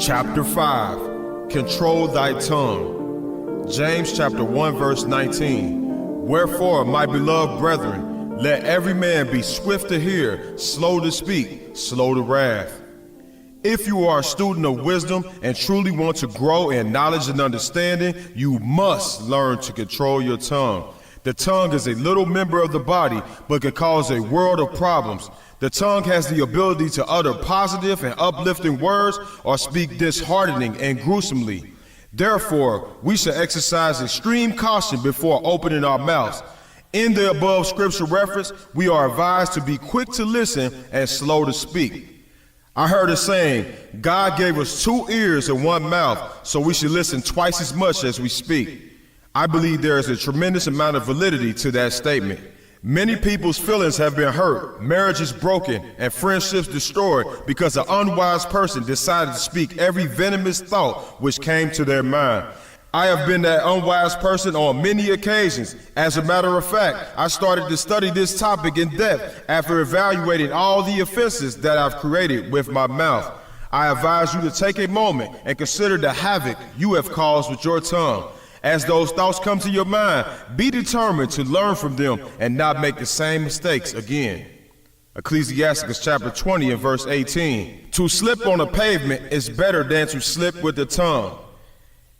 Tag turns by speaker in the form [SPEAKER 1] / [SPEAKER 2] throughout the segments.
[SPEAKER 1] Chapter 5, Control Thy Tongue. James chapter 1 verse 19. Wherefore, my beloved brethren, let every man be swift to hear, slow to speak, slow to wrath. If you are a student of wisdom and truly want to grow in knowledge and understanding, you must learn to control your tongue. The tongue is a little member of the body, but can cause a world of problems. The tongue has the ability to utter positive and uplifting words or speak disheartening and gruesomely. Therefore, we should exercise extreme caution before opening our mouths. In the above scripture reference, we are advised to be quick to listen and slow to speak. I heard a saying, God gave us 2 ears and 1 mouth, so we should listen twice as much as we speak. I believe there is a tremendous amount of validity to that statement. Many people's feelings have been hurt, marriages broken, and friendships destroyed because an unwise person decided to speak every venomous thought which came to their mind. I have been that unwise person on many occasions. As a matter of fact, I started to study this topic in depth after evaluating all the offenses that I've created with my mouth. I advise you to take a moment and consider the havoc you have caused with your tongue. As those thoughts come to your mind, be determined to learn from them and not make the same mistakes again. Ecclesiastes chapter 20 and verse 18. To slip on a pavement is better than to slip with the tongue.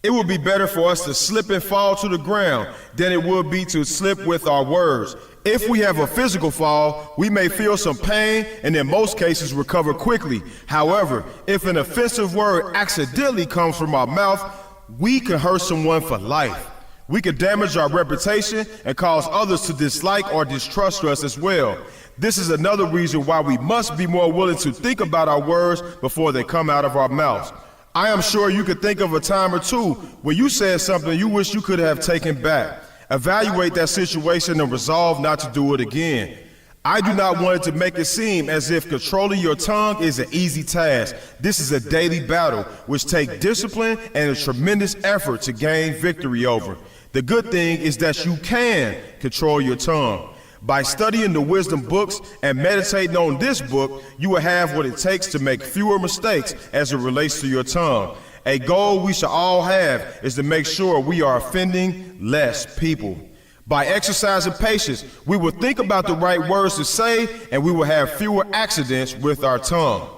[SPEAKER 1] It would be better for us to slip and fall to the ground than it would be to slip with our words. If we have a physical fall, we may feel some pain and in most cases recover quickly. However, if an offensive word accidentally comes from our mouth, we can hurt someone for life. We can damage our reputation and cause others to dislike or distrust us as well. This is another reason why we must be more willing to think about our words before they come out of our mouths. I am sure you could think of a time or two where you said something you wish you could have taken back. Evaluate that situation and resolve not to do it again. I do not want it to make it seem as if controlling your tongue is an easy task. This is a daily battle which takes discipline and a tremendous effort to gain victory over. The good thing is that you can control your tongue. By studying the wisdom books and meditating on this book, you will have what it takes to make fewer mistakes as it relates to your tongue. A goal we should all have is to make sure we are offending less people. By exercising patience, we will think about the right words to say, and we will have fewer accidents with our tongue.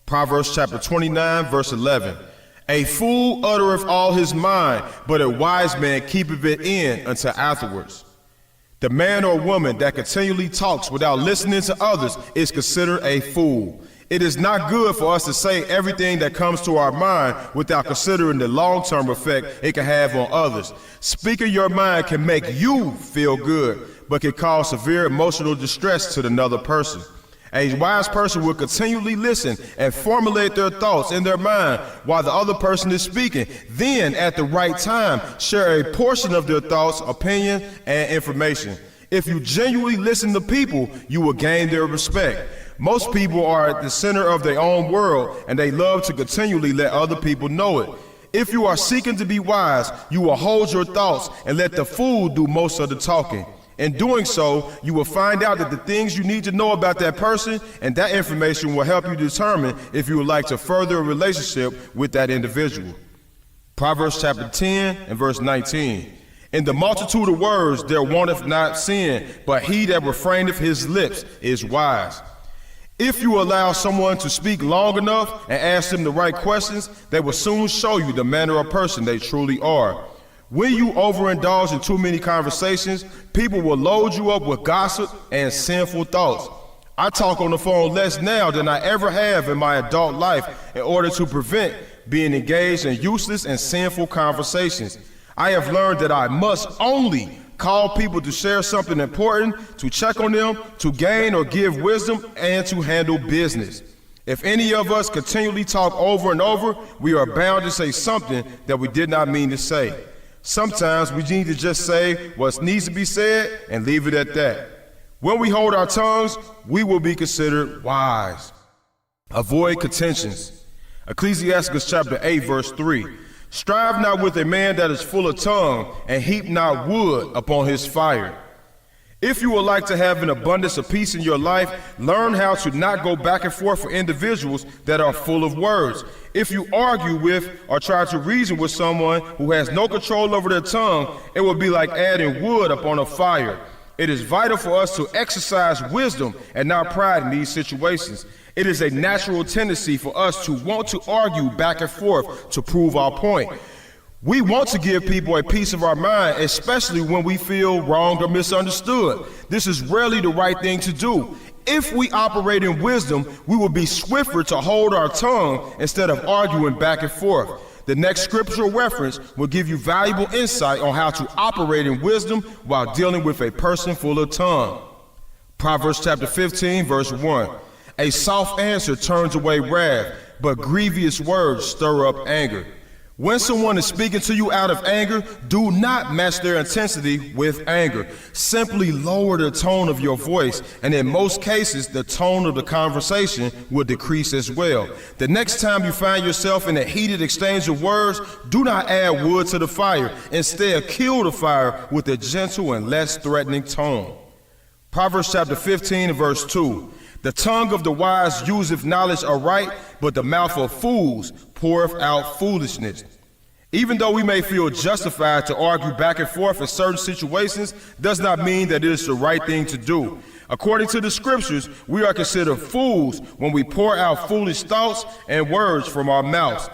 [SPEAKER 1] Proverbs chapter 29, verse 11. A fool uttereth all his mind, but a wise man keepeth it in until afterwards. The man or woman that continually talks without listening to others is considered a fool. It is not good for us to say everything that comes to our mind without considering the long-term effect it can have on others. Speaking your mind can make you feel good, but can cause severe emotional distress to another person. A wise person will continually listen and formulate their thoughts in their mind while the other person is speaking. Then, at the right time, share a portion of their thoughts, opinion, and information. If you genuinely listen to people, you will gain their respect. Most people are at the center of their own world, and they love to continually let other people know it. If you are seeking to be wise, you will hold your thoughts and let the fool do most of the talking. In doing so, you will find out that the things you need to know about that person, and that information will help you determine if you would like to further a relationship with that individual. Proverbs chapter 10 and verse 19. In the multitude of words there wanteth not sin, but he that refraineth his lips is wise. If you allow someone to speak long enough and ask them the right questions, they will soon show you the manner of person they truly are. When you overindulge in too many conversations, people will load you up with gossip and sinful thoughts. I talk on the phone less now than I ever have in my adult life in order to prevent being engaged in useless and sinful conversations. I have learned that I must only call people to share something important, to check on them, to gain or give wisdom, and to handle business. If any of us continually talk over and over, we are bound to say something that we did not mean to say. Sometimes we need to just say what needs to be said and leave it at that. When we hold our tongues, we will be considered wise. Avoid contentions. Ecclesiastes chapter 8, verse 3. Strive not with a man that is full of tongue, and heap not wood upon his fire. If you would like to have an abundance of peace in your life, learn how to not go back and forth with individuals that are full of words. If you argue with or try to reason with someone who has no control over their tongue, it will be like adding wood upon a fire. It is vital for us to exercise wisdom and not pride in these situations. It is a natural tendency for us to want to argue back and forth to prove our point. We want to give people a piece of our mind, especially when we feel wronged or misunderstood. This is rarely the right thing to do. If we operate in wisdom, we will be swifter to hold our tongue instead of arguing back and forth. The next scriptural reference will give you valuable insight on how to operate in wisdom while dealing with a person full of tongue. Proverbs chapter 15, verse 1. A soft answer turns away wrath, but grievous words stir up anger. When someone is speaking to you out of anger, do not match their intensity with anger. Simply lower the tone of your voice, and in most cases, the tone of the conversation will decrease as well. The next time you find yourself in a heated exchange of words, do not add wood to the fire. Instead, kill the fire with a gentle and less threatening tone. Proverbs chapter 15 and verse 2. The tongue of the wise useth knowledge aright, but the mouth of fools poureth out foolishness. Even though we may feel justified to argue back and forth in certain situations, does not mean that it is the right thing to do. According to the scriptures, we are considered fools when we pour out foolish thoughts and words from our mouths.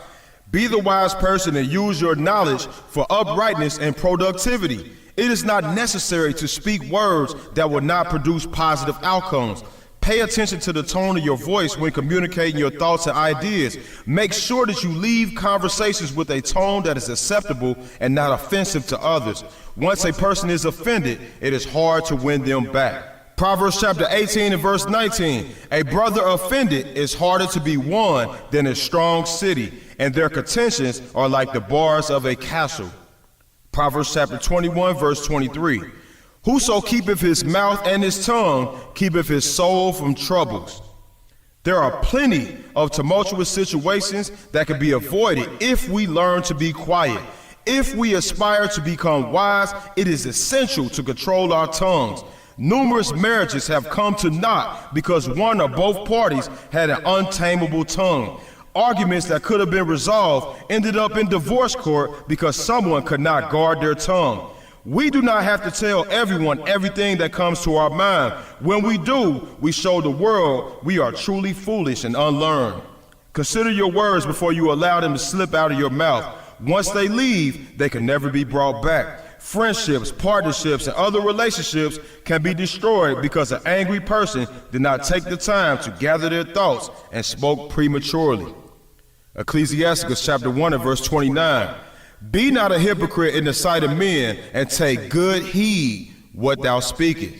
[SPEAKER 1] Be the wise person and use your knowledge for uprightness and productivity. It is not necessary to speak words that will not produce positive outcomes. Pay attention to the tone of your voice when communicating your thoughts and ideas. Make sure that you leave conversations with a tone that is acceptable and not offensive to others. Once a person is offended, it is hard to win them back. Proverbs chapter 18 and verse 19. A brother offended is harder to be won than a strong city, and their contentions are like the bars of a castle. Proverbs chapter 21 verse 23. Whoso keepeth his mouth and his tongue keepeth his soul from troubles. There are plenty of tumultuous situations that can be avoided if we learn to be quiet. If we aspire to become wise, it is essential to control our tongues. Numerous marriages have come to naught because one or both parties had an untamable tongue. Arguments that could have been resolved ended up in divorce court because someone could not guard their tongue. We do not have to tell everyone everything that comes to our mind. When we do, we show the world we are truly foolish and unlearned. Consider your words before you allow them to slip out of your mouth. Once they leave, they can never be brought back. Friendships, partnerships, and other relationships can be destroyed because an angry person did not take the time to gather their thoughts and spoke prematurely. Ecclesiastes chapter 1 and verse 29. Be not a hypocrite in the sight of men, and take good heed what thou speakest.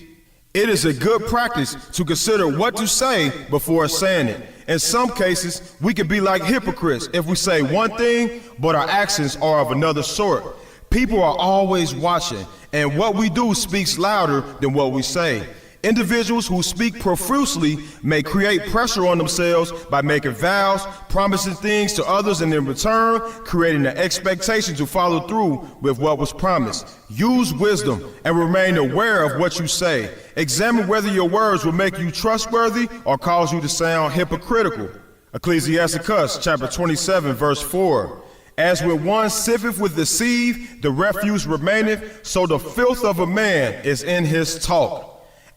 [SPEAKER 1] It is a good practice to consider what to say before saying it. In some cases, we can be like hypocrites if we say one thing, but our actions are of another sort. People are always watching, and what we do speaks louder than what we say. Individuals who speak profusely may create pressure on themselves by making vows, promising things to others, and in return, creating an expectation to follow through with what was promised. Use wisdom and remain aware of what you say. Examine whether your words will make you trustworthy or cause you to sound hypocritical. Ecclesiastes chapter 27 verse 4. As when one sifteth with the sieve, the refuse remaineth, so the filth of a man is in his talk.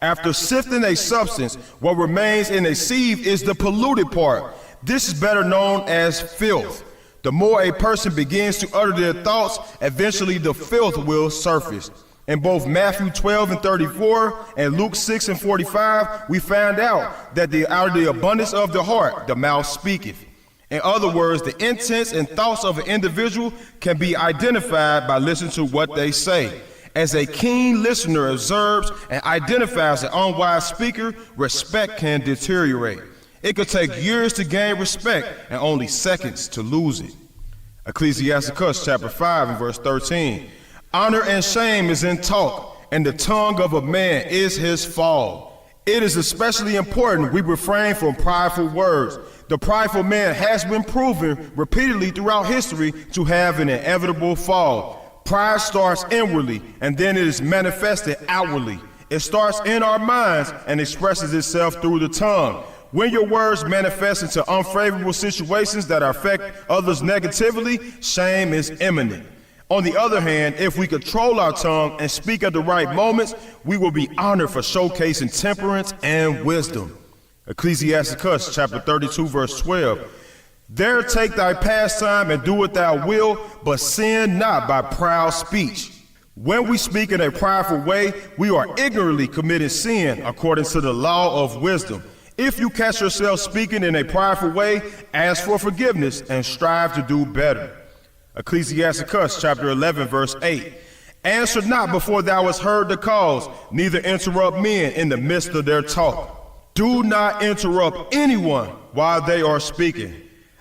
[SPEAKER 1] After sifting a substance, what remains in a sieve is the polluted part. This is better known as filth. The more a person begins to utter their thoughts, eventually the filth will surface. In both Matthew 12 and 34 and Luke 6 and 45, we find out that out of the abundance of the heart, the mouth speaketh. In other words, the intents and thoughts of an individual can be identified by listening to what they say. As a keen listener observes and identifies an unwise speaker, respect can deteriorate. It could take years to gain respect and only seconds to lose it. Ecclesiastes chapter 5 and verse 13. Honor and shame is in talk, and the tongue of a man is his fall. It is especially important we refrain from prideful words. The prideful man has been proven repeatedly throughout history to have an inevitable fall. Pride starts inwardly, and then it is manifested outwardly. It starts in our minds and expresses itself through the tongue. When your words manifest into unfavorable situations that affect others negatively, shame is imminent. On the other hand, if we control our tongue and speak at the right moments, we will be honored for showcasing temperance and wisdom. Ecclesiasticus chapter 32, verse 12. There take thy pastime and do what thou wilt, but sin not by proud speech. When we speak in a prideful way, we are ignorantly committing sin according to the law of wisdom. If you catch yourself speaking in a prideful way, ask for forgiveness and strive to do better. Ecclesiasticus chapter 11, verse 8. Answer not before thou hast heard the cause, neither interrupt men in the midst of their talk. Do not interrupt anyone while they are speaking.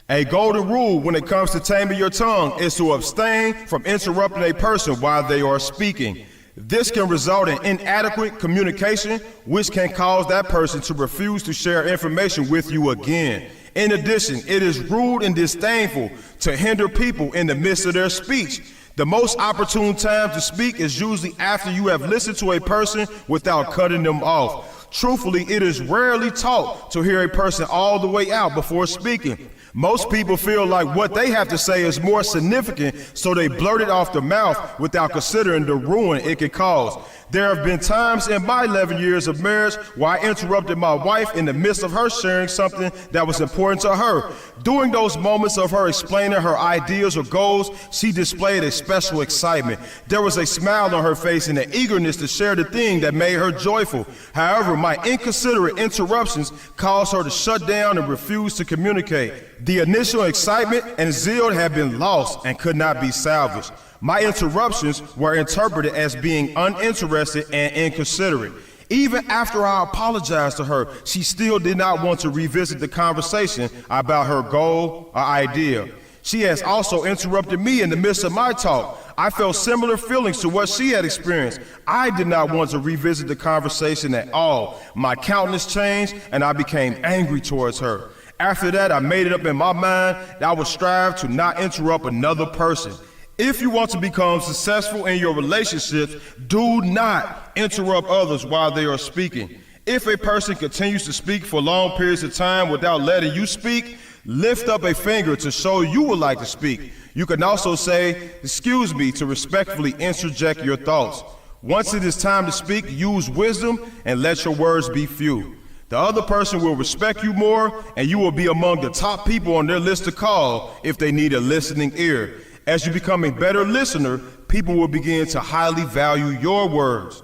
[SPEAKER 1] A golden rule when it comes to taming your tongue is to abstain from interrupting a person while they are speaking. This can result in inadequate communication, which can cause that person to refuse to share information with you again. In addition, it is rude and disdainful to hinder people in the midst of their speech. The most opportune time to speak is usually after you have listened to a person without cutting them off. Truthfully, it is rarely taught to hear a person all the way out before speaking. Most people feel like what they have to say is more significant, so they blurt it off the mouth without considering the ruin it could cause. There have been times in my 11 years of marriage where I interrupted my wife in the midst of her sharing something that was important to her. During those moments of her explaining her ideas or goals, she displayed a special excitement. There was a smile on her face and an eagerness to share the thing that made her joyful. However, my inconsiderate interruptions caused her to shut down and refuse to communicate. The initial excitement and zeal had been lost and could not be salvaged. My interruptions were interpreted as being uninterested and inconsiderate. Even after I apologized to her, she still did not want to revisit the conversation about her goal or idea. She has also interrupted me in the midst of my talk. I felt similar feelings to what she had experienced. I did not want to revisit the conversation at all. My countenance changed and I became angry towards her. After that, I made it up in my mind that I would strive to not interrupt another person. If you want to become successful in your relationships, do not interrupt others while they are speaking. If a person continues to speak for long periods of time without letting you speak, lift up a finger to show you would like to speak. You can also say, "Excuse me," to respectfully interject your thoughts. Once it is time to speak, use wisdom and let your words be few. The other person will respect you more, and you will be among the top people on their list to call if they need a listening ear. As you become a better listener, people will begin to highly value your words.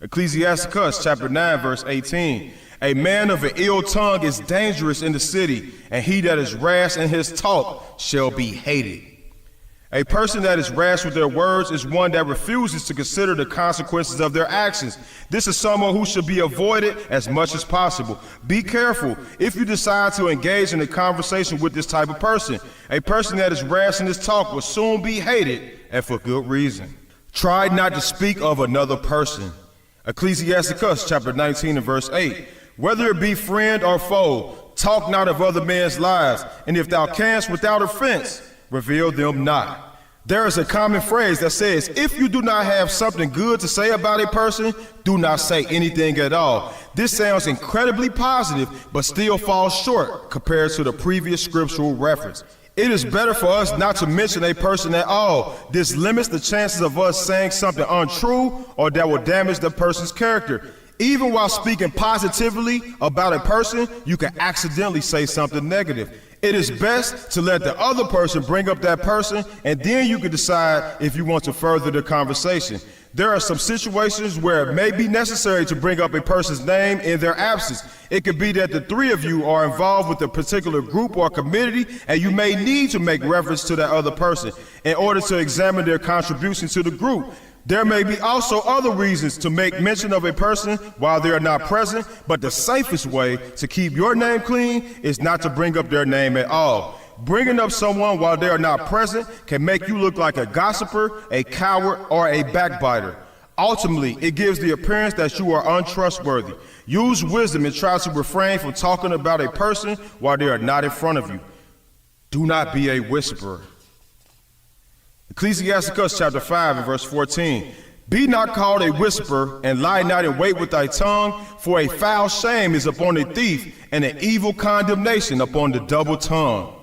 [SPEAKER 1] Ecclesiasticus chapter 9, verse 18. A man of an ill tongue is dangerous in the city, and he that is rash in his talk shall be hated. A person that is rash with their words is one that refuses to consider the consequences of their actions. This is someone who should be avoided as much as possible. Be careful if you decide to engage in a conversation with this type of person. A person that is rash in his talk will soon be hated, and for good reason. Try not to speak of another person. Ecclesiasticus chapter 19 and verse 8. Whether it be friend or foe, talk not of other men's lives, and if thou canst without offense, reveal them not. There is a common phrase that says, if you do not have something good to say about a person, do not say anything at all. This sounds incredibly positive, but still falls short compared to the previous scriptural reference. It is better for us not to mention a person at all. This limits the chances of us saying something untrue or that will damage the person's character. Even while speaking positively about a person, you can accidentally say something negative. It is best to let the other person bring up that person, and then you can decide if you want to further the conversation. There are some situations where it may be necessary to bring up a person's name in their absence. It could be that the three of you are involved with a particular group or community, and you may need to make reference to that other person in order to examine their contribution to the group. There may be also other reasons to make mention of a person while they are not present, but the safest way to keep your name clean is not to bring up their name at all. Bringing up someone while they are not present can make you look like a gossiper, a coward, or a backbiter. Ultimately, it gives the appearance that you are untrustworthy. Use wisdom and try to refrain from talking about a person while they are not in front of you. Do not be a whisperer. Ecclesiasticus chapter 5 and verse 14. Be not called a whisperer, and lie not in wait with thy tongue, for a foul shame is upon a thief, and an evil condemnation upon the double tongue.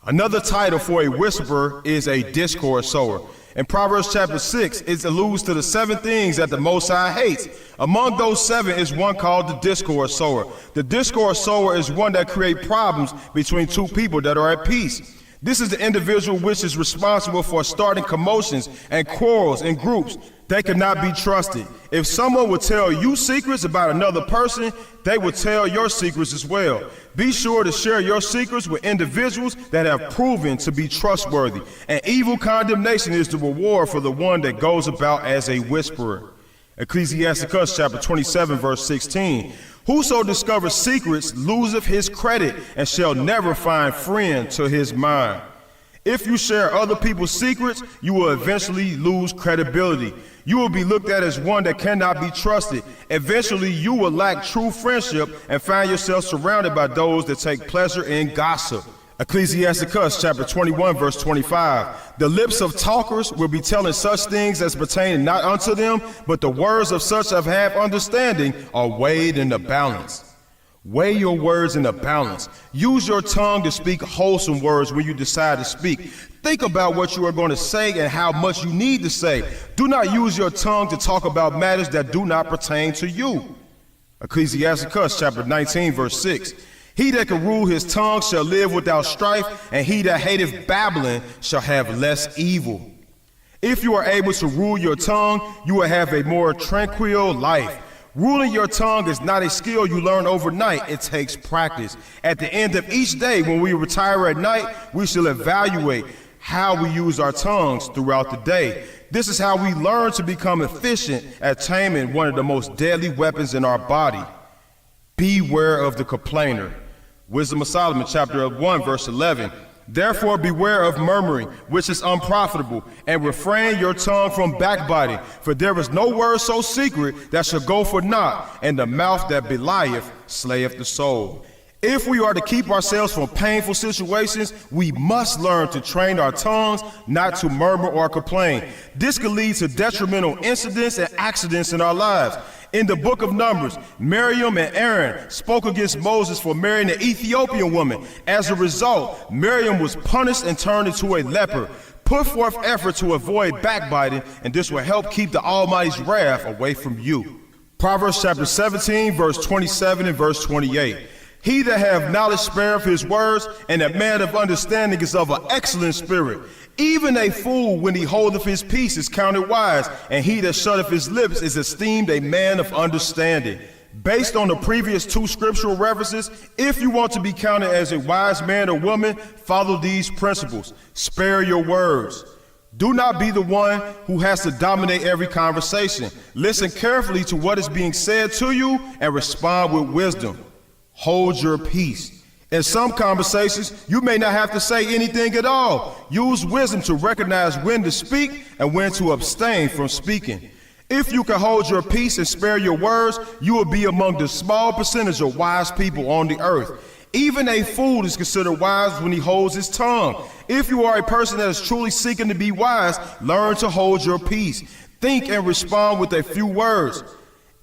[SPEAKER 1] Another title for a whisperer is a discord sower. In Proverbs chapter 6, it alludes to the 7 things that the Most High hates. Among those 7 is one called the discord sower. The discord sower is one that creates problems between two people that are at peace. This is the individual which is responsible for starting commotions and quarrels in groups. They cannot be trusted. If someone would tell you secrets about another person, they would tell your secrets as well. Be sure to share your secrets with individuals that have proven to be trustworthy. And evil condemnation is the reward for the one that goes about as a whisperer. Ecclesiasticus chapter 27 verse 16. Whoso discovers secrets loseth his credit, and shall never find friend to his mind. If you share other people's secrets, you will eventually lose credibility. You will be looked at as one that cannot be trusted. Eventually, you will lack true friendship and find yourself surrounded by those that take pleasure in gossip. Ecclesiasticus chapter 21 verse 25. The lips of talkers will be telling such things as pertain not unto them, but the words of such as have understanding are weighed in the balance. Weigh your words in the balance. Use your tongue to speak wholesome words when you decide to speak. Think about what you are going to say and how much you need to say. Do not use your tongue to talk about matters that do not pertain to you. Ecclesiasticus chapter 19 verse 6. He that can rule his tongue shall live without strife, and he that hateth babbling shall have less evil. If you are able to rule your tongue, you will have a more tranquil life. Ruling your tongue is not a skill you learn overnight. It takes practice. At the end of each day, when we retire at night, we shall evaluate how we use our tongues throughout the day. This is how we learn to become efficient at taming one of the most deadly weapons in our body. Beware of the complainer. Wisdom of Solomon chapter 1 verse 11. Therefore beware of murmuring, which is unprofitable, and refrain your tongue from backbiting, for there is no word so secret that shall go for naught, and the mouth that belieth slayeth the soul. If we are to keep ourselves from painful situations, we must learn to train our tongues not to murmur or complain. This could lead to detrimental incidents and accidents in our lives. In the book of Numbers, Miriam and Aaron spoke against Moses for marrying an Ethiopian woman. As a result, Miriam was punished and turned into a leper. Put forth effort to avoid backbiting, and this will help keep the Almighty's wrath away from you. Proverbs chapter 17, verse 27 and verse 28. He that hath knowledge spareth his words, and a man of understanding is of an excellent spirit. Even a fool, when he holdeth his peace, is counted wise, and he that shutteth his lips is esteemed a man of understanding. Based on the previous 2 scriptural references, if you want to be counted as a wise man or woman, follow these principles. Spare your words. Do not be the one who has to dominate every conversation. Listen carefully to what is being said to you and respond with wisdom. Hold your peace. In some conversations, you may not have to say anything at all. Use wisdom to recognize when to speak and when to abstain from speaking. If you can hold your peace and spare your words, you will be among the small percentage of wise people on the earth. Even a fool is considered wise when he holds his tongue. If you are a person that is truly seeking to be wise, learn to hold your peace. Think and respond with a few words.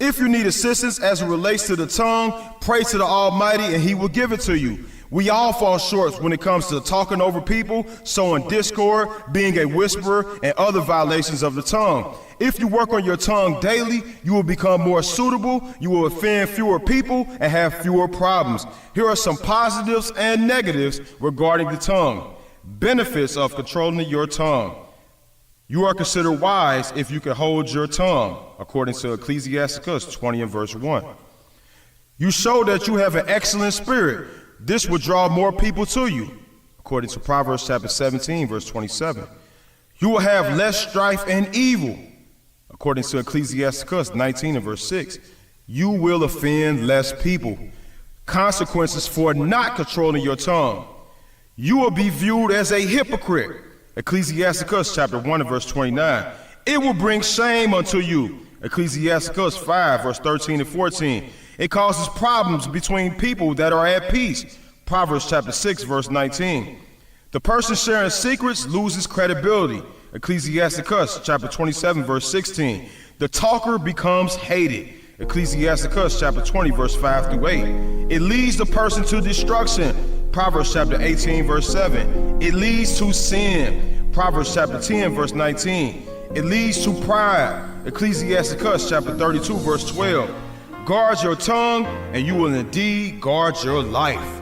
[SPEAKER 1] If you need assistance as it relates to the tongue, pray to the Almighty and He will give it to you. We all fall short when it comes to talking over people, sowing discord, being a whisperer, and other violations of the tongue. If you work on your tongue daily, you will become more suitable, you will offend fewer people, and have fewer problems. Here are some positives and negatives regarding the tongue. Benefits of controlling your tongue. You are considered wise if you can hold your tongue, according to Ecclesiasticus 20 and verse 1. You show that you have an excellent spirit. This will draw more people to you, according to Proverbs chapter 17, verse 27. You will have less strife and evil, according to Ecclesiasticus 19 and verse 6. You will offend less people. Consequences for not controlling your tongue. You will be viewed as a hypocrite. Ecclesiasticus chapter 1 and verse 29. It will bring shame unto you. Ecclesiasticus 5 verse 13 and 14. It causes problems between people that are at peace. Proverbs chapter 6 verse 19. The person sharing secrets loses credibility. Ecclesiasticus chapter 27 verse 16. The talker becomes hated. Ecclesiasticus chapter 20 verse 5 through 8. It leads the person to destruction. Proverbs chapter 18 verse 7. It leads to sin. Proverbs chapter 10 verse 19. It leads to pride. Ecclesiasticus chapter 32 verse 12. Guard your tongue and you will indeed guard your life.